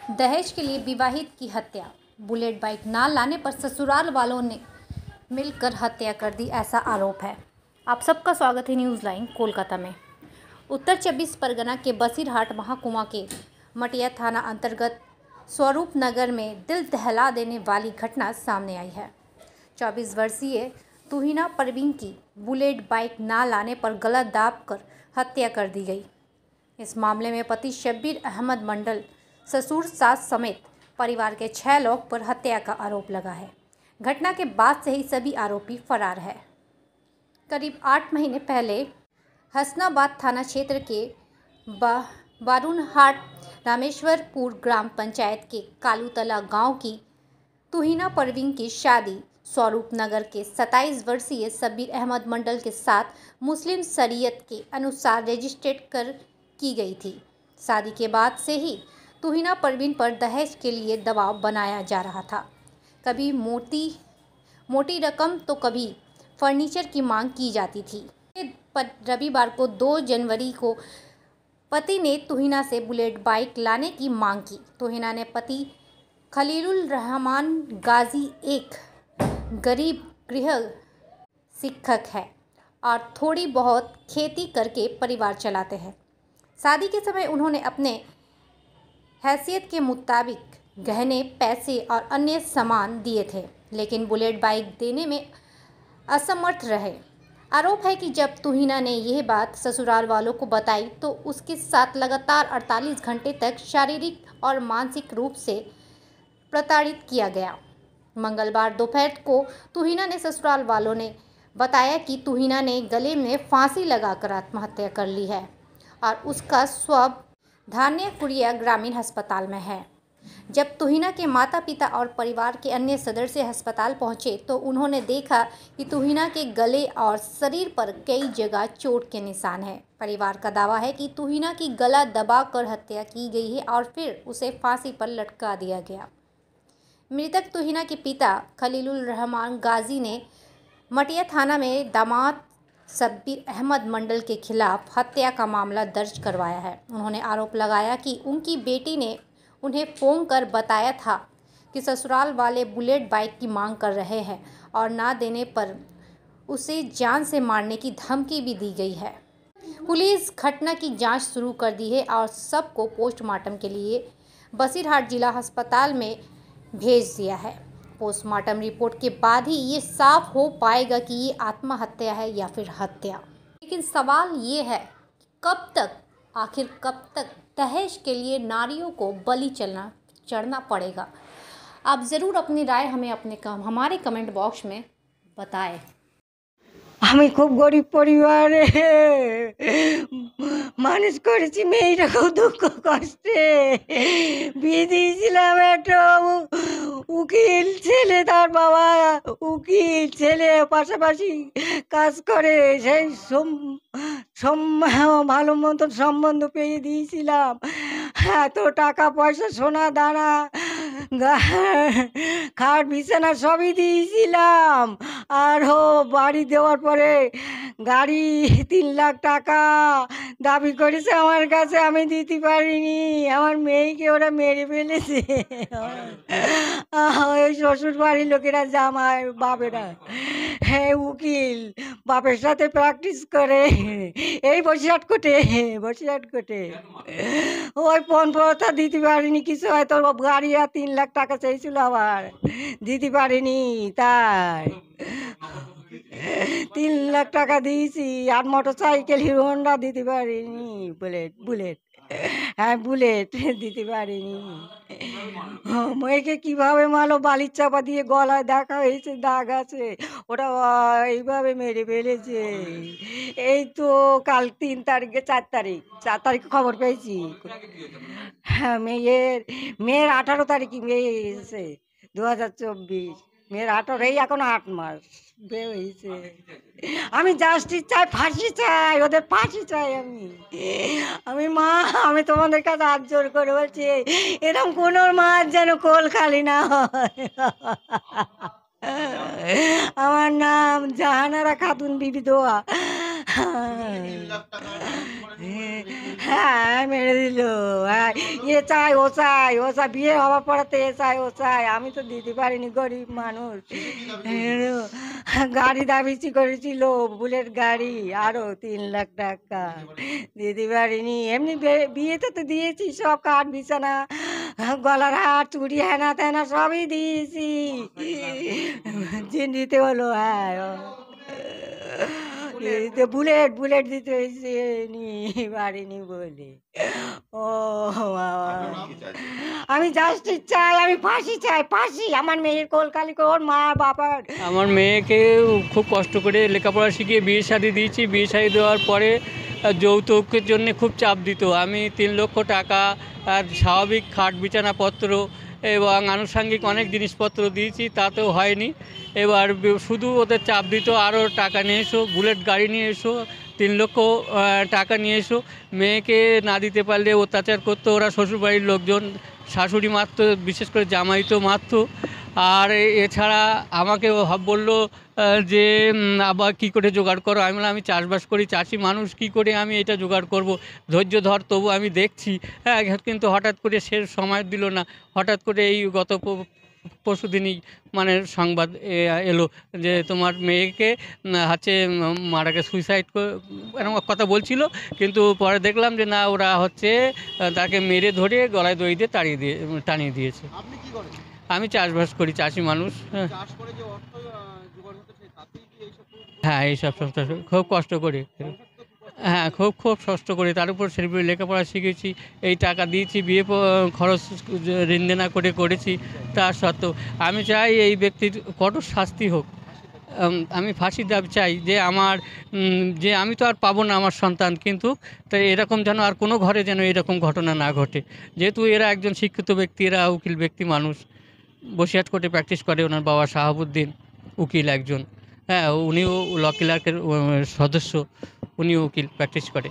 दहेज के लिए विवाहित की हत्या। बुलेट बाइक ना लाने पर ससुराल वालों ने मिलकर हत्या कर दी, ऐसा आरोप है। आप सबका स्वागत है न्यूज़ लाइन कोलकाता में। उत्तर 24 परगना के बसीरहाट महाकुमा के मटिया थाना अंतर्गत स्वरूप नगर में दिल दहला देने वाली घटना सामने आई है। 24 वर्षीय तुहिना परवीन की बुलेट बाइक ना लाने पर गला दाब कर हत्या कर दी गई। इस मामले में पति शब्बीर अहमद मंडल, ससुर, सास समेत परिवार के 6 लोग पर हत्या का आरोप लगा है। घटना के बाद से ही सभी आरोपी फरार है। करीब 8 महीने पहले हसनाबाद थाना क्षेत्र के बारूनहाट रामेश्वरपुर ग्राम पंचायत के कालूतला गांव की तुहिना परवीन की शादी स्वरूप नगर के 27 वर्षीय शब्बीर अहमद मंडल के साथ मुस्लिम शरीयत के अनुसार रजिस्ट्रेट कर की गई थी। शादी के बाद से ही तुहिना परवीन पर दहेज के लिए दबाव बनाया जा रहा था। कभी मोटी रकम तो कभी फर्नीचर की मांग की जाती थी। रविवार को 2 जनवरी को पति ने तुहिना से बुलेट बाइक लाने की मांग की। तुहिना ने पति खलीलुर रहमान गाजी एक गरीब गृह शिक्षक है और थोड़ी बहुत खेती करके परिवार चलाते हैं। शादी के समय उन्होंने अपने हैसियत के मुताबिक गहने, पैसे और अन्य सामान दिए थे, लेकिन बुलेट बाइक देने में असमर्थ रहे। आरोप है कि जब तुहिना ने यह बात ससुराल वालों को बताई तो उसके साथ लगातार 48 घंटे तक शारीरिक और मानसिक रूप से प्रताड़ित किया गया। मंगलवार दोपहर को तुहिना ने ससुराल वालों ने बताया कि तुहिना ने गले में फांसी लगाकर आत्महत्या कर ली है और उसका शव धान्यकुरिया ग्रामीण अस्पताल में है। जब तुहिना के माता पिता और परिवार के अन्य सदस्य अस्पताल पहुंचे तो उन्होंने देखा कि तुहिना के गले और शरीर पर कई जगह चोट के निशान हैं। परिवार का दावा है कि तुहिना की गला दबाकर हत्या की गई है और फिर उसे फांसी पर लटका दिया गया। मृतक तुहिना के पिता खलीलुर रहमान गाजी ने मटिया थाना में दामाद शब्बीर अहमद मंडल के खिलाफ हत्या का मामला दर्ज करवाया है। उन्होंने आरोप लगाया कि उनकी बेटी ने उन्हें फ़ोन कर बताया था कि ससुराल वाले बुलेट बाइक की मांग कर रहे हैं और ना देने पर उसे जान से मारने की धमकी भी दी गई है। पुलिस घटना की जांच शुरू कर दी है और सबको पोस्टमार्टम के लिए बसीरहाट जिला अस्पताल में भेज दिया है। पोस्टमार्टम रिपोर्ट के बाद ही ये साफ हो पाएगा कि ये आत्महत्या है या फिर हत्या। लेकिन सवाल ये है, आखिर कब तक दहेज के लिए नारियों को बलि चढ़ना पड़ेगा? आप ज़रूर अपनी राय हमें हमारे कमेंट बॉक्स में बताएं। আমি খুব গরিব পরিবারে মানুষ করেছি, মেয়েরা খুব দুঃখ কষ্টে বিয়ে দিয়েছিলাম। একটা উকিল ছেলে, তার বাবা উকিল ছেলে, পাশাপাশি কাজ করে। সেই ভালো মতন সম্বন্ধ পেয়ে দিয়েছিলাম। এত টাকা পয়সা, সোনা দানা, খাট বিছানা সবই দিয়েছিলাম। আরও বাড়ি দেওয়ার পরে গাড়ি 3 লাখ টাকা দাবি করেছে আমার কাছে, আমি দিতে পারিনি। আমার মেয়েকে ওরা মেরে ফেলেছে। ওই শ্বশুর বাড়ির লোকেরা, জামাই বাপেরা, হ্যাঁ উকিল বাপের সাথে প্র্যাকটিস করে এই বসিরহাট কোর্টে ওই পণপ্রথা দিতে পারিনি কিছু। হয়তো গাড়ি আর 3 লাখ টাকা চাইছিল, আবার দিতে পারিনি। তাই 3 লাখ টাকা দিয়েছি। আর মোটরসাইকেল হিরো হন্ডা দিতে পারিনি। বুলেট হ্যাঁ বুলেট দিতে পারিনি। মেয়েকে কীভাবে মারলো, বালির চাপা দিয়ে গলায় দেখা হয়েছে, দাগ আছে, ওটা এইভাবে মেরে ফেলেছে। এই তো কাল 3 তারিখে 4 তারিখে খবর পেয়েছি। হ্যাঁ মেয়ের 18 তারিখে মেয়ে এসেছে 2024। মেয়ের 18, এই এখন 8 মাস বিয়ে হয়েছে। আমি জাস্টিস চাই, ফাঁসি চাই, ওদের ফাঁসি চাই। আমি মা, আমি তোমাদের কাছে হাত জোর করে বলছি, এরকম কোনো মাছ যেন কোল খালি না হয়। আমার নাম জাহানারা খাতুন বিবি দোয়া। হ্যাঁ মেরে দিল। হ্যাঁ এ চাই ও চাই ও চাই, বিয়ে হওয়ার পরেতে এ চাই ও চাই, আমি তো দিতে পারিনি, গরিব মানুষ। গাড়ি দাবিছি করেছিল, বুলেট গাড়ি, আরো 3 লাখ টাকা দিতে পারিনি। এমনি বিয়েতে তো দিয়েছি সব, কাঠ বিছানা, গলার হার, চুড়ি, হেনা তেনা সবই দিয়েছি। দিতে হলো। হ্যাঁ বুলেট বুলেট দিতে হয়েছে, নি পারিনি বলে। ও বাবা, আমি জাস্টিস চাই, আমি ফাঁসি চাই, ফাঁসি। আমার মেয়ের কোলকালি করে ওর মা বাবার। আমার মেয়েকে খুব কষ্ট করে লেখাপড়া শিখিয়ে বিয়ে শাদী দিয়েছি। বিয়ে শাদী দেওয়ার পরে যৌতুকের জন্য খুব চাপ দিত। আমি 3 লক্ষ টাকা আর স্বাভাবিক খাট বিছানাপত্র এবং আনুষঙ্গিক অনেক জিনিসপত্র দিয়েছি, তাতেও হয়নি। এবার শুধু ওদের চাপ দিত, আরও টাকা নিয়ে এসো, বুলেট গাড়ি নিয়ে এসো, 3 লক্ষ টাকা নিয়ে এসো। মেয়েকে না দিতে পারলে অত্যাচার করতো ওরা, শ্বশুরবাড়ির লোকজন, শাশুড়ি মারতো, বিশেষ করে জামাই তো মারতো। আর এছাড়া আমাকে বললো যে আবার কী করে জোগাড় করো। আমি বললাম আমি চাষবাস করি, চাষি মানুষ, কী করে আমি এটা জোগাড় করব, ধৈর্য ধর, তবু আমি দেখছি। হ্যাঁ, কিন্তু হঠাৎ করে সে সময় দিল না। হঠাৎ করে এই গত পরশু দিনই মানে সংবাদ এলো যে তোমার মেয়েকে হচ্ছে মারা গেছে, সুইসাইড এরকম কথা বলছিল। কিন্তু পরে দেখলাম যে না, ওরা হচ্ছে তাকে মেরে ধরে গলায় দড়ি দিয়ে টানিয়ে দিয়েছে। আমি চাষবাস করি, চাষি মানুষ। হ্যাঁ, এইসব খুব কষ্ট করি। হ্যাঁ, খুব খুব কষ্ট করি। তার উপর ছেলেপিলে লেখাপড়া শিখেছি, এই টাকা দিয়েছি, বিয়ে খরচ ঋণ দেনা করে করেছি। তা সত্ত্বেও আমি চাই এই ব্যক্তির কঠোর শাস্তি হোক। আমি ফাঁসি দাবি চাই যে আমার যে আমি তো আর পাবো না আমার সন্তান, কিন্তু তাই এরকম যেন আর কোনো ঘরে যেন এরকম ঘটনা না ঘটে। যেহেতু এরা একজন শিক্ষিত ব্যক্তি, এরা উকিল ব্যক্তি মানুষ, বসিরহাট কোর্টে প্র্যাকটিস করে। ওনার বাবা শাহাবুদ্দিন উকিল একজন। হ্যাঁ, উনিও ল ক্লার্কের সদস্য, উনিও উকিল প্র্যাকটিস করে।